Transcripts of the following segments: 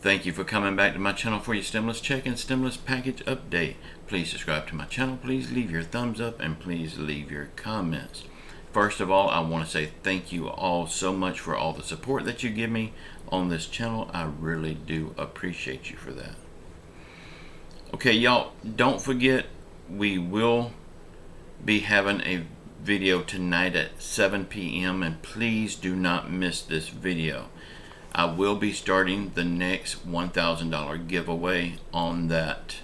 Thank you for coming back to my channel for your stimulus check and stimulus package update. Please subscribe to my channel, please leave your thumbs up, and please leave your comments. First of all, I want to say thank you all so much for all the support that you give me on this channel. I really do appreciate you for that. Okay, y'all, don't forget we will be having a video tonight at 7 p.m. and please do not miss this video. I will be starting the next $1,000 giveaway on that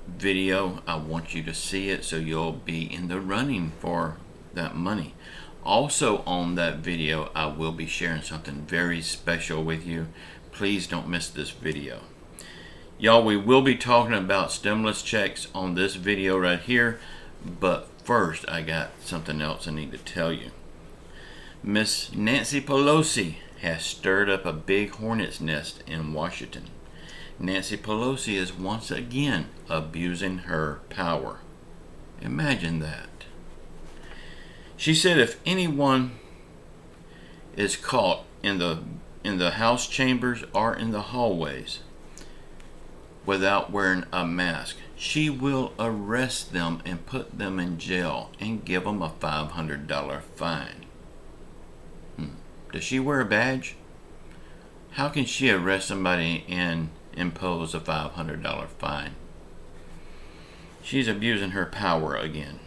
video. I want you to see it so you'll be in the running for that money. Also on that video, I will be sharing something very special with you. Please don't miss this video. Y'all, we will be talking about stimulus checks on this video right here, but first I got something else I need to tell you. Miss Nancy Pelosi has stirred up a big hornet's nest in Washington. Nancy Pelosi is once again abusing her power. Imagine that. She said if anyone is caught in the House chambers or in the hallways without wearing a mask, she will arrest them and put them in jail and give them a $500 fine. Does she wear a badge? How can she arrest somebody and impose a $500 fine? She's abusing her power again.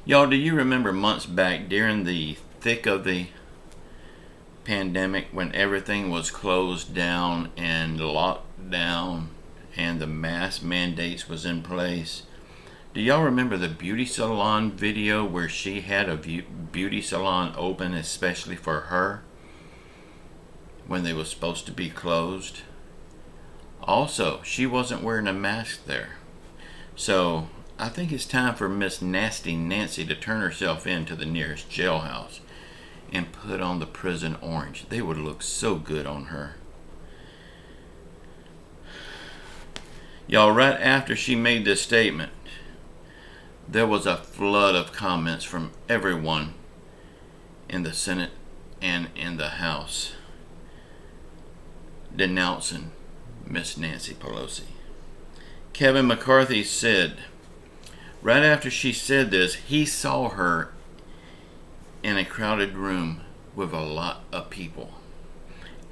Y'all, do you remember months back during the thick of the pandemic when everything was closed down and locked down and the mask mandates was in place? Do y'all remember the beauty salon video where she had a beauty salon open especially for her when they were supposed to be closed? Also, she wasn't wearing a mask there. So I think it's time for Miss Nasty Nancy to turn herself in to the nearest jailhouse and put on the prison orange. They would look so good on her. Y'all, right after she made this statement, there was a flood of comments from everyone in the Senate and in the House denouncing Miss Nancy Pelosi. Kevin McCarthy said, right after she said this, he saw her in a crowded room with a lot of people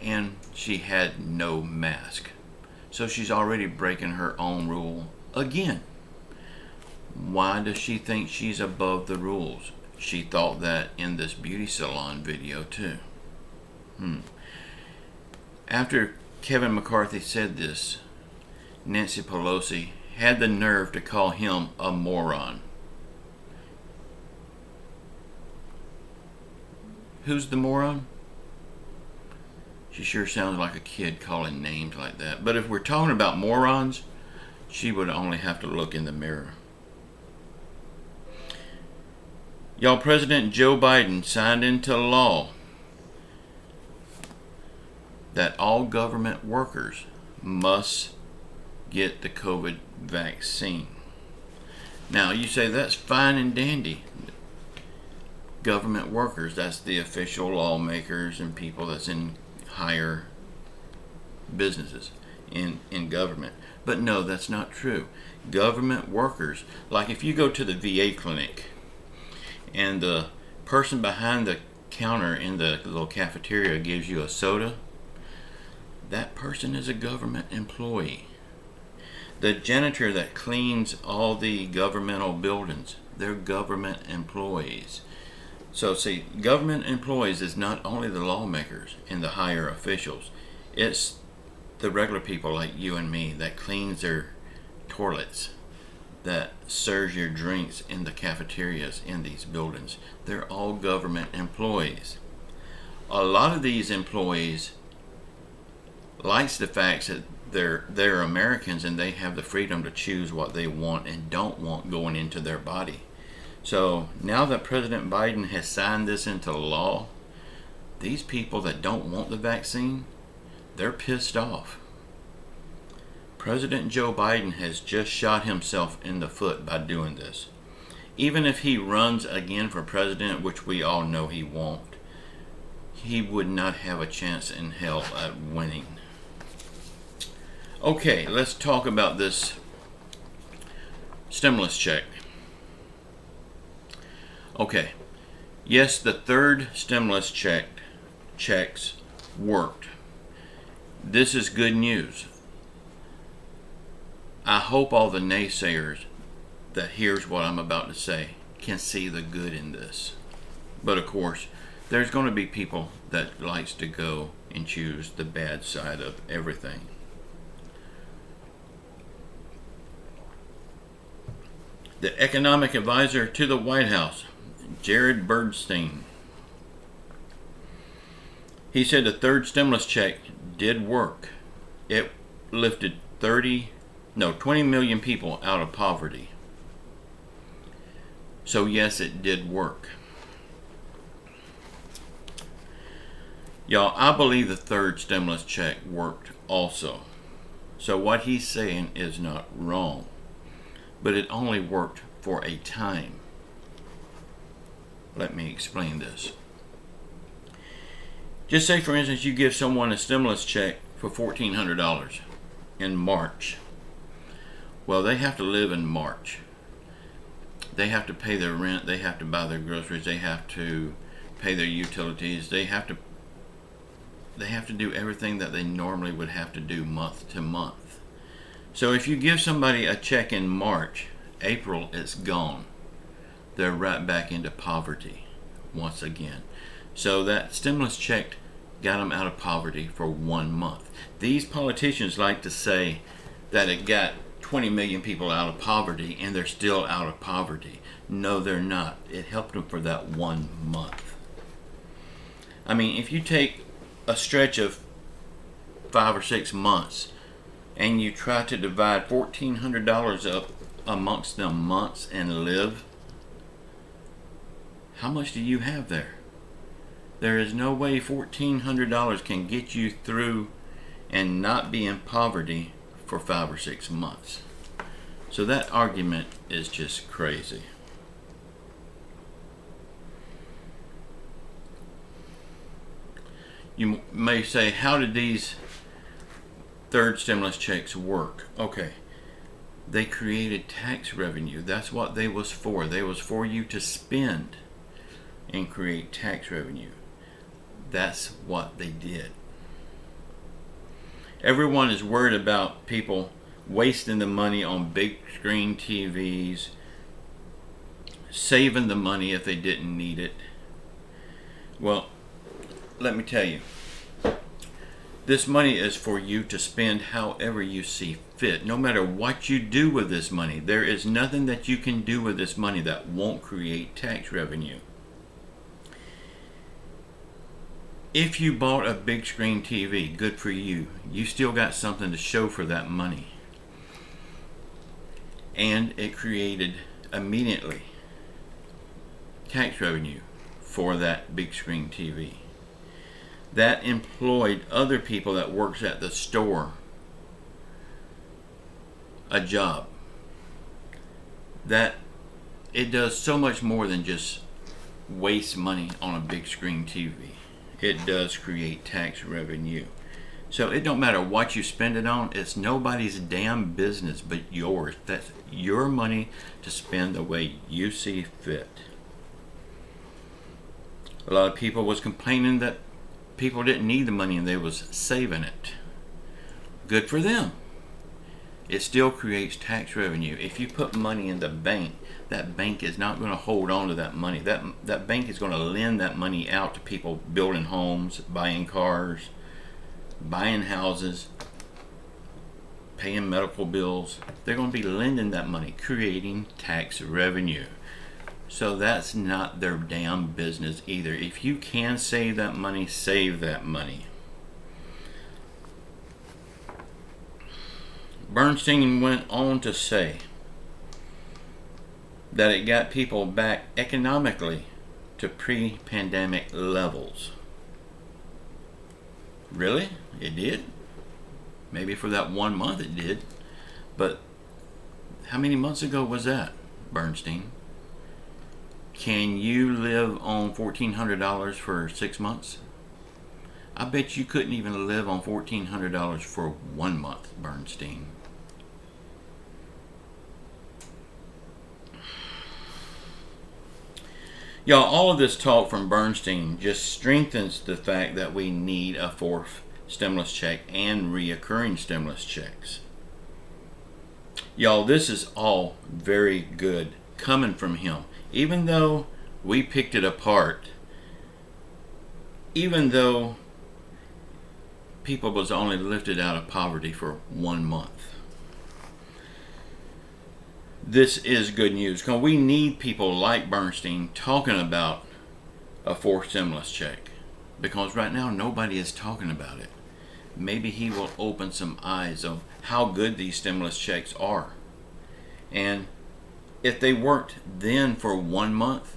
and she had no mask. So she's already breaking her own rule again. Why does she think she's above the rules? She thought that in this beauty salon video too. After Kevin McCarthy said this, Nancy Pelosi had the nerve to call him a moron. Who's the moron? She sure sounds like a kid calling names like that. But if we're talking about morons, she would only have to look in the mirror. Y'all, President Joe Biden signed into law that all government workers must get the COVID vaccine. Now, you say that's fine and dandy. Government workers, that's the official lawmakers and people that's in higher businesses in government. But no, that's not true. Government workers, like if you go to the VA clinic and the person behind the counter in the little cafeteria gives you a soda, that person is a government employee. The janitor that cleans all the governmental buildings, they're government employees. So see, government employees is not only the lawmakers and the higher officials, it's the regular people like you and me that cleans their toilets, that serves your drinks in the cafeterias in these buildings. They're all government employees. A lot of these employees likes the fact that they're Americans and they have the freedom to choose what they want and don't want going into their body. So now that President Biden has signed this into law, these people that don't want the vaccine, they're pissed off. President Joe Biden has just shot himself in the foot by doing this. Even if he runs again for president, which we all know he won't, he would not have a chance in hell at winning. Okay, let's talk about this stimulus check. Okay, yes, the third stimulus checks worked. This is good news. I hope all the naysayers that hears what I'm about to say can see the good in this. But of course, there's going to be people that likes to go and choose the bad side of everything. The economic advisor to the White House, Jared Bernstein, he said the third stimulus check did work. It lifted 20 million people out of poverty. So yes, it did work. Y'all, I believe the third stimulus check worked also. So what he's saying is not wrong. But it only worked for a time. Let me explain this. Just say, for instance, you give someone a stimulus check for $1,400 in March. Well, they have to live in March. They have to pay their rent. They have to buy their groceries. They have to pay their utilities. They have to do everything that they normally would have to do month to month. So if you give somebody a check in March, April, it's gone. They're right back into poverty once again. So that stimulus check got them out of poverty for 1 month. These politicians like to say that it got 20 million people out of poverty and they're still out of poverty. No, they're not. It helped them for that 1 month. I mean, if you take a stretch of 5 or 6 months and you try to divide $1,400 up amongst them months and live, how much do you have there? There is no way $1,400 can get you through and not be in poverty for 5 or 6 months. So that argument is just crazy. You may say, how did these third stimulus checks work? Okay, they created tax revenue. That's what they was for. They was for you to spend and create tax revenue. That's what they did. Everyone is worried about people wasting the money on big screen TVs, saving the money if they didn't need it. Well, let me tell you, this money is for you to spend however you see fit. No matter what you do with this money, there is nothing that you can do with this money that won't create tax revenue. If you bought a big screen TV, good for you. You still got something to show for that money. And it created immediately tax revenue for that big screen TV. That employed other people that works at the store a job. That it does so much more than just waste money on a big screen TV. It does create tax revenue. So it don't matter what you spend it on. It's nobody's damn business but yours. That's your money to spend the way you see fit. A lot of people was complaining that people didn't need the money and they was saving it. Good for them. It still creates tax revenue. If you put money in the bank, that bank is not going to hold on to that money. That bank is going to lend that money out to people building homes, buying cars, buying houses, paying medical bills. They're going to be lending that money, creating tax revenue. So that's not their damn business either. If you can save that money, save that money. Bernstein went on to say that it got people back economically to pre-pandemic levels. Really? It did? Maybe for that 1 month it did. But how many months ago was that, Bernstein? Can you live on $1,400 for 6 months? I bet you couldn't even live on $1,400 for 1 month, Bernstein. Y'all, all of this talk from Bernstein just strengthens the fact that we need a fourth stimulus check and reoccurring stimulus checks. Y'all, this is all very good coming from him. Even though we picked it apart, even though people was only lifted out of poverty for 1 month. This is good news, because we need people like Bernstein talking about a fourth stimulus check, because right now nobody is talking about it. Maybe he will open some eyes of how good these stimulus checks are. And if they worked then for 1 month,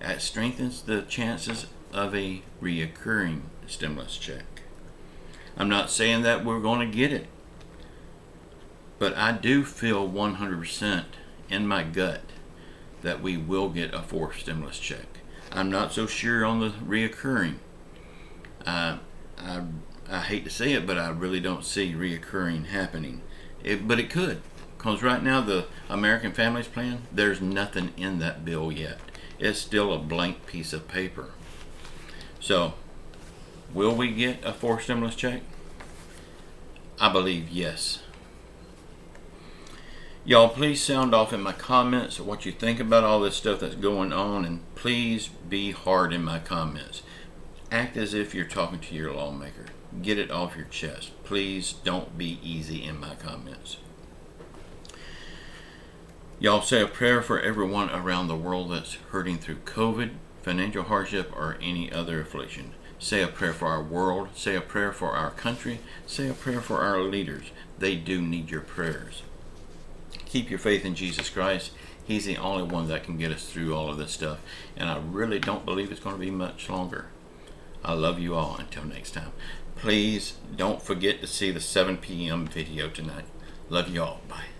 that strengthens the chances of a reoccurring stimulus check. I'm not saying that we're going to get it, but I do feel 100% in my gut that we will get a fourth stimulus check. I'm not so sure on the reoccurring. I hate to say it, but I really don't see reoccurring happening. But it could, because right now the American Families Plan, there's nothing in that bill yet. It's still a blank piece of paper. So, will we get a fourth stimulus check? I believe yes. Y'all, please sound off in my comments what you think about all this stuff that's going on, and please be hard in my comments. Act as if you're talking to your lawmaker. Get it off your chest. Please don't be easy in my comments. Y'all, say a prayer for everyone around the world that's hurting through COVID, financial hardship, or any other affliction. Say a prayer for our world. Say a prayer for our country. Say a prayer for our leaders. They do need your prayers. Keep your faith in Jesus Christ. He's the only one that can get us through all of this stuff. And I really don't believe it's going to be much longer. I love you all. Until next time. Please don't forget to see the 7 p.m. video tonight. Love you all. Bye.